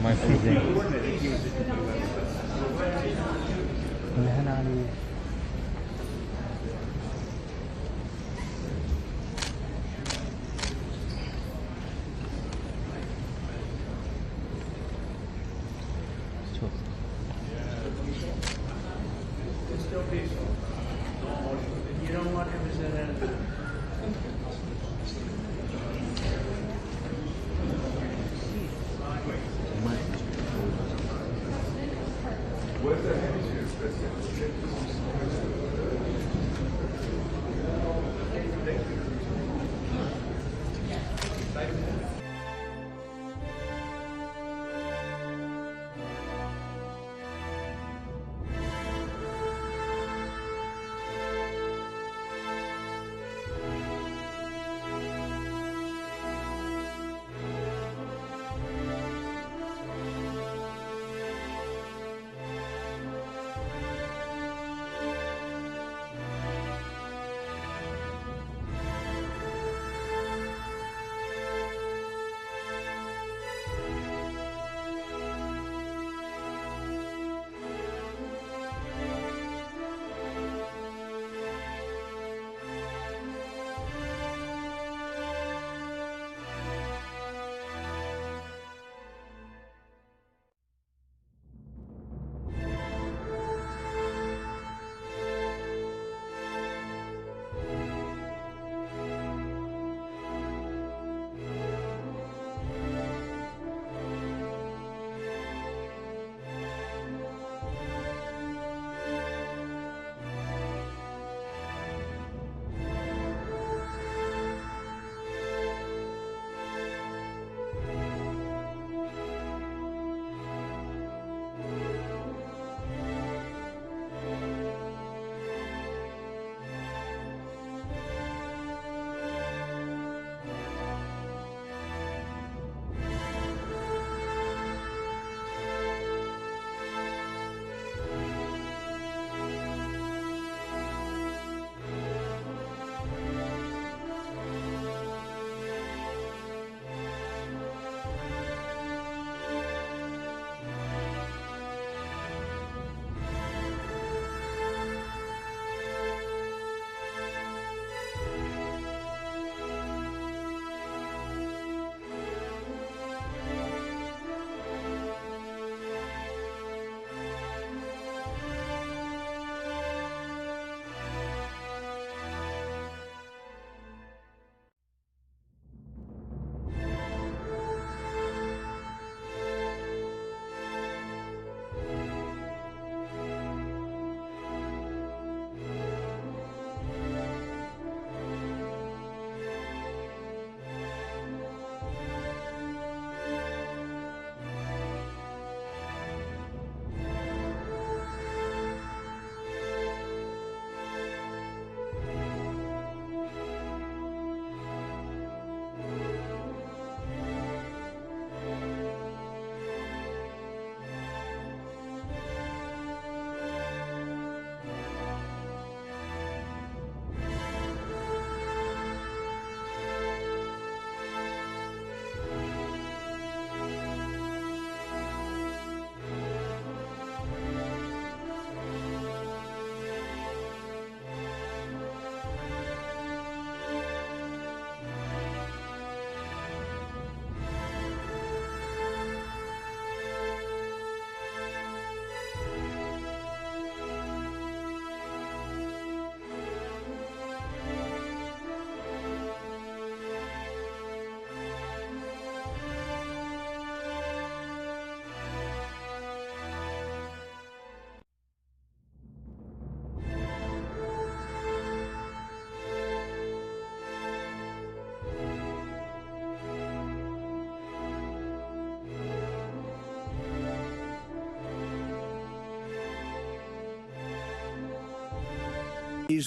My feeling.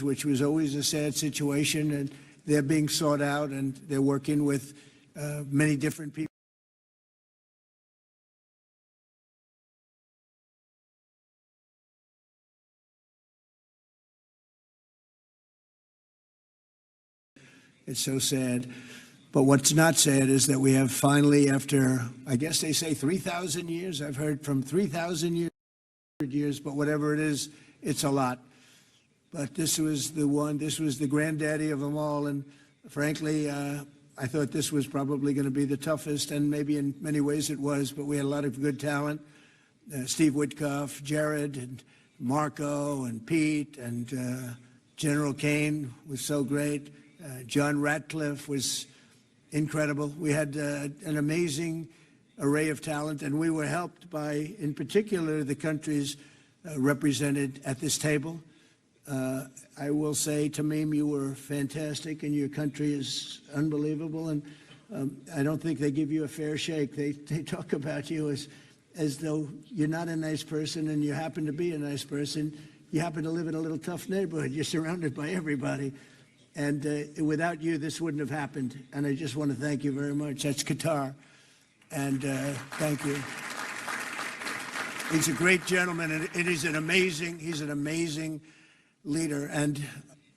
which was always a sad situation, and they're being sought out, and they're working with many different people. It's so sad. But what's not sad is that we have finally, after, I guess they say 3,000 years, I've heard from 3,000 years, but whatever it is, it's a lot. But this was the one, this was the granddaddy of them all, and frankly, I thought this was probably going to be the toughest, and maybe in many ways it was, but we had a lot of good talent. Steve Witkoff, Jared, and Marco, and Pete, and General Kane was so great. John Ratcliffe was incredible. We had an amazing array of talent, and we were helped by, in particular, the countries represented at this table. I will say, Tamim, you were fantastic, and your country is unbelievable, and I don't think they give you a fair shake. They talk about you as though you're not a nice person, and you happen to be a nice person. You happen to live in a little tough neighborhood. You're surrounded by everybody. And without you, this wouldn't have happened. And I just want to thank you very much. That's Qatar. And thank you. He's a great gentleman, and he's an amazing leader. And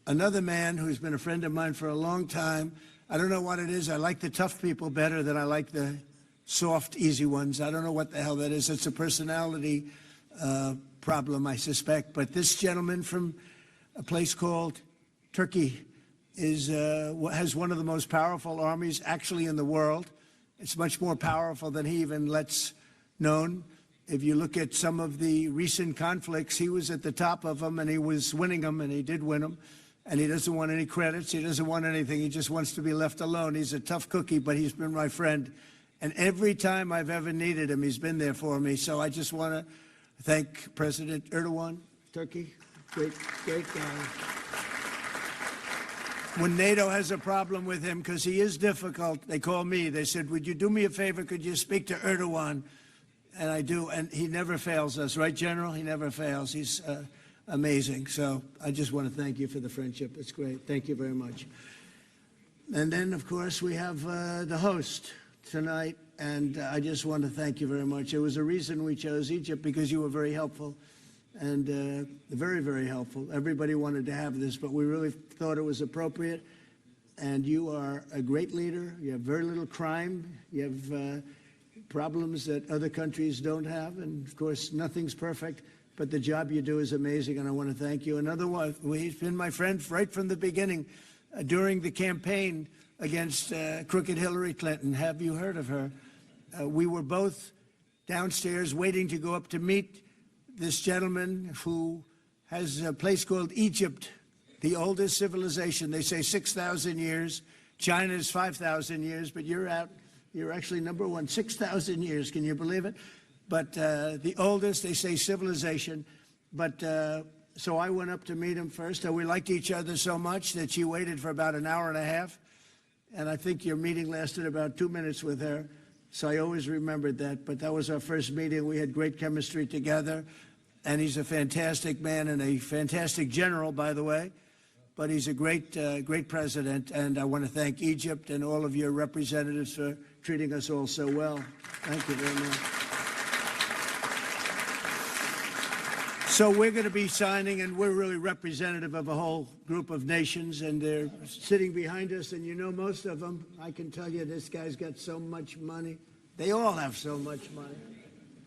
another man who's been a friend of mine for a long time. I don't know what it is. I like the tough people better than I like the soft, easy ones. I don't know what the hell that is. It's a personality problem, I suspect. But this gentleman from a place called Turkey has one of the most powerful armies actually in the world. It's much more powerful than he even lets known. If you look at some of the recent conflicts, he was at the top of them, and he was winning them, and he did win them. And he doesn't want any credits. He doesn't want anything. He just wants to be left alone. He's a tough cookie, but he's been my friend. And every time I've ever needed him, he's been there for me. So I just want to thank President Erdogan, Turkey. Great guy. When NATO has a problem with him, because he is difficult, they call me. They said, would you do me a favor? Could you speak to Erdogan? And I do, and he never fails us. Right, General? He never fails. He's amazing. So I just want to thank you for the friendship. It's great. Thank you very much. And then, of course, we have the host tonight, and I just want to thank you very much. There was a reason we chose Egypt, because you were very helpful. And very, very helpful. Everybody wanted to have this, but we really thought it was appropriate. And you are a great leader. You have very little crime. You have problems that other countries don't have. And, of course, nothing's perfect. But the job you do is amazing, and I want to thank you. Another one, he's been my friend right from the beginning. During the campaign against crooked Hillary Clinton, have you heard of her? We were both downstairs waiting to go up to meet this gentleman who has a place called Egypt, the oldest civilization. They say 6,000 years. China is 5,000 years, but you're actually number one, 6,000 years. Can you believe it? But the oldest, they say, civilization. But so I went up to meet him first. We liked each other so much that she waited for about an hour and a half. And I think your meeting lasted about 2 minutes with her. So I always remembered that. But that was our first meeting. We had great chemistry together. And he's a fantastic man and a fantastic general, by the way. But he's a great president. And I want to thank Egypt and all of your representatives for treating us all so well. Thank you very much. So we're going to be signing, and we're really representative of a whole group of nations, and they're sitting behind us, and you know most of them. I can tell you this guy's got so much money. They all have so much money.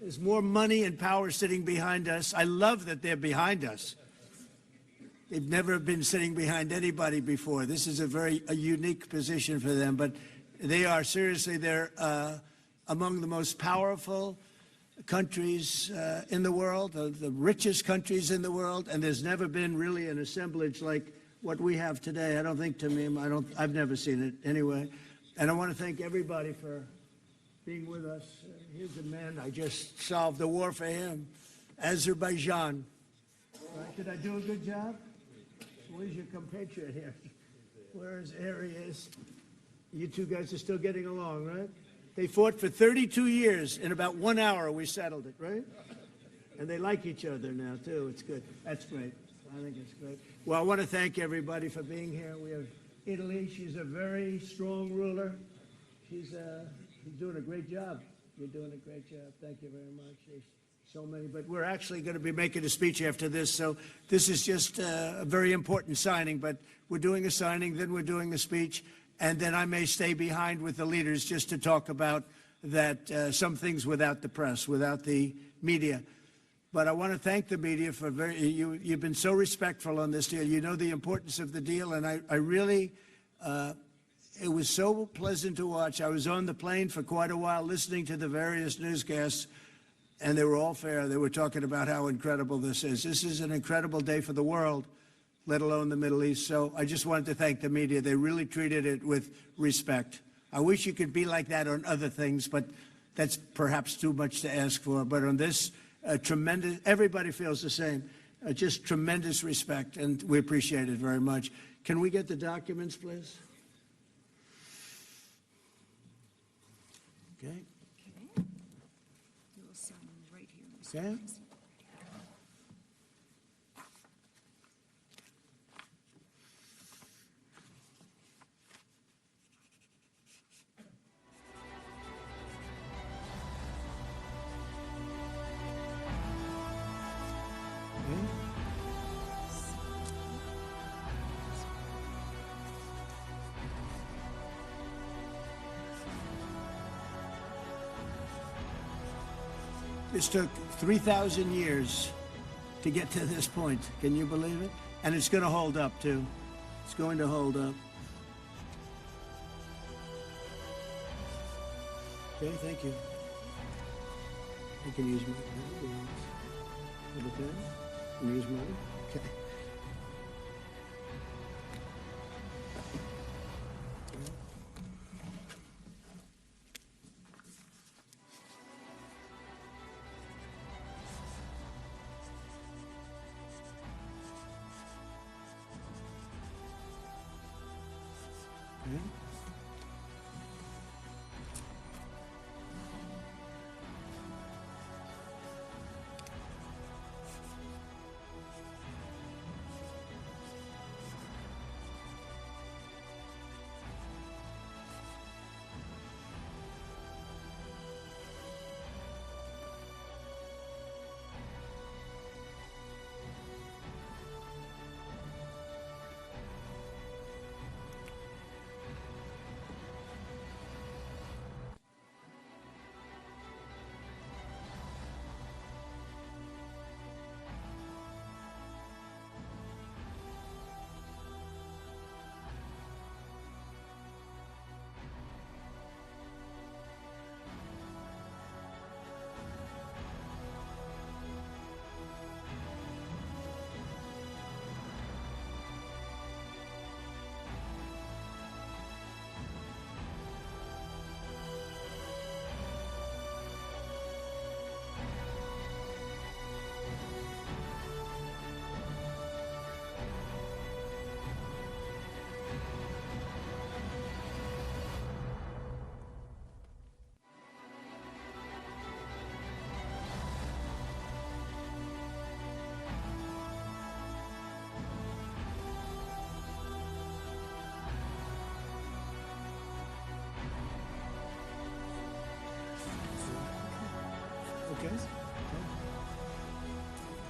There's more money and power sitting behind us. I love that they're behind us. They've never been sitting behind anybody before. This is a unique position for them, but they are seriously, they're among the most powerful countries in the world, the richest countries in the world, and there's never been really an assemblage like what we have today. I don't think, Tamim, I've never seen it anyway. And I want to thank everybody for being with us. Here's a man, I just solved the war for him, Azerbaijan. Right? Did I do a good job? Where's your compatriot here? Where's Arias? You two guys are still getting along, right? They fought for 32 years. In about 1 hour, we settled it, right? And they like each other now, too. It's good. That's great. I think it's great. Well, I want to thank everybody for being here. We have Italy. She's a very strong ruler. She's doing a great job. You're doing a great job. Thank you very much. There's so many, but we're actually going to be making a speech after this, so this is just a very important signing, but we're doing a signing, then we're doing a speech, and then I may stay behind with the leaders just to talk about that, some things without the press, without the media. But I want to thank the media for you've been so respectful on this deal. You know the importance of the deal, and I really, it was so pleasant to watch. I was on the plane for quite a while listening to the various newscasts, and they were all fair. They were talking about how incredible this is. This is an incredible day for the world, let alone the Middle East. So I just wanted to thank the media. They really treated it with respect. I wish you could be like that on other things, but that's perhaps too much to ask for. But on this, tremendous, everybody feels the same. Just tremendous respect, and we appreciate it very much. Can we get the documents, please? Okay. You'll sign right here. Okay. This took 3,000 years to get to this point. Can you believe it? And it's going to hold up, too. It's going to hold up. Okay, thank you. I can use my pen. Have a pen? Can you use mine? Okay. Okay. I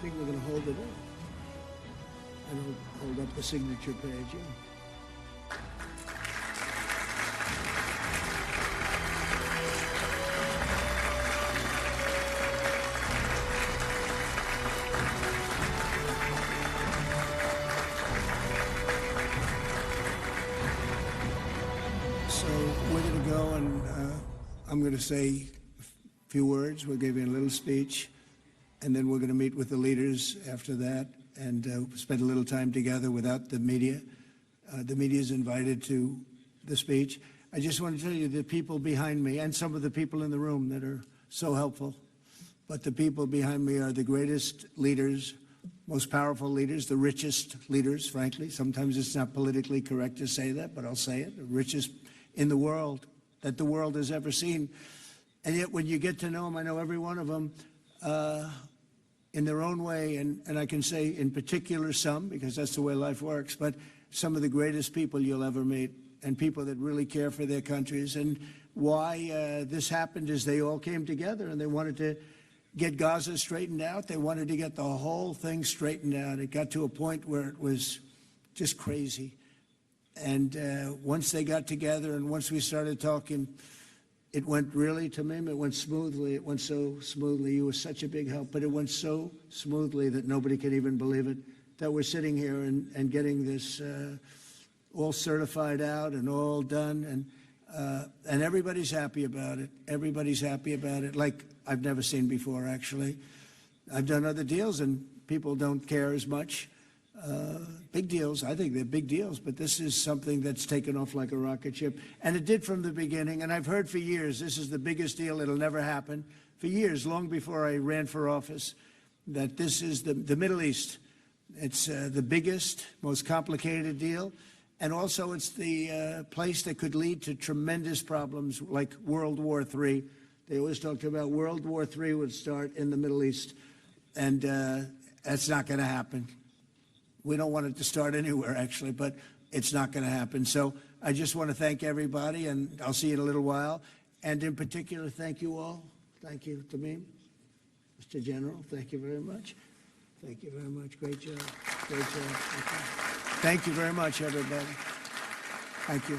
think we're going to hold it up. And hold up the signature page, yeah. So we're going to go and I'm going to say few words. We'll give you a little speech, and then we're going to meet with the leaders after that and spend a little time together without the media. The media is invited to the speech. I just want to tell you the people behind me and some of the people in the room that are so helpful, but the people behind me are the greatest leaders, most powerful leaders, the richest leaders, frankly. Sometimes it's not politically correct to say that, but I'll say it, the richest in the world that the world has ever seen. And yet when you get to know them, I know every one of them in their own way, and I can say in particular some, because that's the way life works, but some of the greatest people you'll ever meet, and people that really care for their countries. And why this happened is they all came together and they wanted to get Gaza straightened out. They wanted to get the whole thing straightened out. It got to a point where it was just crazy. And once they got together and once we started talking, it went really, Tamim, it went smoothly. It went so smoothly. You were such a big help, but it went so smoothly that nobody could even believe it, that we're sitting here and getting this all certified out and all done. And everybody's happy about it. Everybody's happy about it, like I've never seen before, actually. I've done other deals and people don't care as much. Big deals, I think they're big deals, but this is something that's taken off like a rocket ship. And it did from the beginning, and I've heard for years, this is the biggest deal, it'll never happen. For years, long before I ran for office, that this is the Middle East. It's the biggest, most complicated deal. And also it's the place that could lead to tremendous problems like World War III. They always talked about World War III would start in the Middle East. And that's not going to happen. We don't want it to start anywhere, actually, but it's not going to happen. So I just want to thank everybody, and I'll see you in a little while. And in particular, thank you all. Thank you, Tamim. Mr. General, thank you very much. Thank you very much. Great job. Great job. Thank you very much, everybody. Thank you.